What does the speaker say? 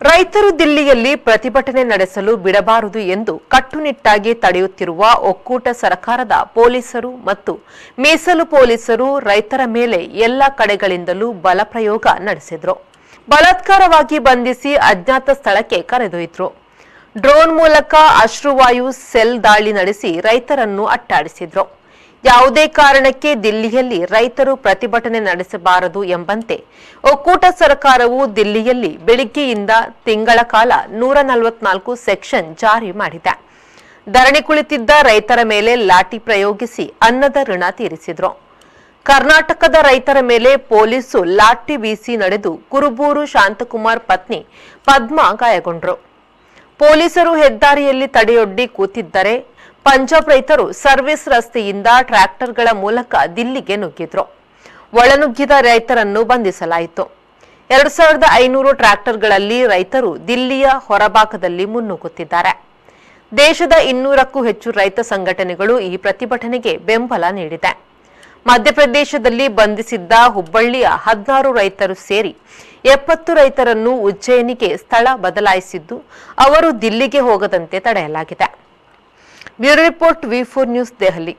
ರೈತರು ದಿಲ್ಲಿಯಲ್ಲಿ ಪ್ರತಿಭಟನೆ ನಡೆಸಲು ಬಿಡಬಾರದು ಎಂದು ಕಟ್ಟುನಿಟ್ಟಾಗಿ ತಡೆಯುತ್ತಿರುವ ಒಕ್ಕೂಟ ಸರ್ಕಾರದ ಪೊಲೀಸರು ಮತ್ತು ಮೀಸಲು ಪೊಲೀಸರು ರೈತರ ಮೇಲೆ ಎಲ್ಲ ಕಡೆಗಳಿಂದಲೂ ಬಲಪ್ರಯೋಗ ನಡೆಸಿದರು. ಬಲಾತ್ಕಾರವಾಗಿ ಬಂಧಿಸಿ ಅಜ್ಞಾತ ಸ್ಥಳಕ್ಕೆ ಕರೆದೊಯ್ದರು. ಡ್ರೋನ್ ಮೂಲಕ ಅಶ್ರುವಾಯು ಸೆಲ್ ದಾಳಿ ನಡೆಸಿ ರೈತರನ್ನು ಅಟ್ಟಾಡಿಸಿದ್ರು. ಯಾವುದೇ ಕಾರಣಕ್ಕೆ ದಿಲ್ಲಿಯಲ್ಲಿ ರೈತರು ಪ್ರತಿಭಟನೆ ನಡೆಸಬಾರದು ಎಂಬಂತೆ ಒಕ್ಕೂಟ ಸರ್ಕಾರವು ದಿಲ್ಲಿಯಲ್ಲಿ ಬೆಳಿಗ್ಗೆಯಿಂದ ತಿಂಗಳ ಕಾಲ 144 ಸೆಕ್ಷನ್ ಜಾರಿ ಮಾಡಿದೆ. ಧರಣಿ ಕುಳಿತಿದ್ದ ರೈತರ ಮೇಲೆ ಲಾಠಿ ಪ್ರಯೋಗಿಸಿ ಅನ್ನದ ಋಣ ತೀರಿಸಿದ್ರು. ಕರ್ನಾಟಕದ ರೈತರ ಮೇಲೆ ಪೊಲೀಸರು ಲಾಠಿ ಬೀಸಿ ನಡೆದು ಕುರುಬೂರು ಶಾಂತಕುಮಾರ್ ಪತ್ನಿ ಪದ್ಮಾ ಗಾಯಗೊಂಡರು. ಪೊಲೀಸರು ಹೆದ್ದಾರಿಯಲ್ಲಿ ತಡೆಯೊಡ್ಡಿ ಕೂತಿದ್ದರೆ ಪಂಜಾಬ್ ರೈತರು ಸರ್ವಿಸ್ ರಸ್ತೆಯಿಂದ ಟ್ರ್ಯಾಕ್ಟರ್ಗಳ ಮೂಲಕ ದಿಲ್ಲಿಗೆ ನುಗ್ಗಿದ್ರು. ಒಳನುಗ್ಗಿದ ರೈತರನ್ನು ಬಂಧಿಸಲಾಯಿತು. 2500 ಟ್ರ್ಯಾಕ್ಟರ್ಗಳಲ್ಲಿ ರೈತರು ದಿಲ್ಲಿಯ ಹೊರಭಾಗದಲ್ಲಿ ಮುನ್ನುಗ್ಗುತ್ತಿದ್ದಾರೆ. ದೇಶದ 200ಕ್ಕೂ ಹೆಚ್ಚು ರೈತ ಸಂಘಟನೆಗಳು ಈ ಪ್ರತಿಭಟನೆಗೆ ಬೆಂಬಲ ನೀಡಿದೆ. ಮಧ್ಯಪ್ರದೇಶದಲ್ಲಿ ಬಂಧಿಸಿದ್ದ ಹುಬ್ಬಳ್ಳಿಯ 16 ರೈತರು ಸೇರಿ 70 ರೈತರನ್ನು ಉಜ್ಜಯಿನಿಗೆ ಸ್ಥಳ ಬದಲಾಯಿಸಿದ್ದು ಅವರು ದಿಲ್ಲಿಗೆ ಹೋಗದಂತೆ ತಡೆಯಲಾಗಿದೆ. Bureau report V4 news, Delhi.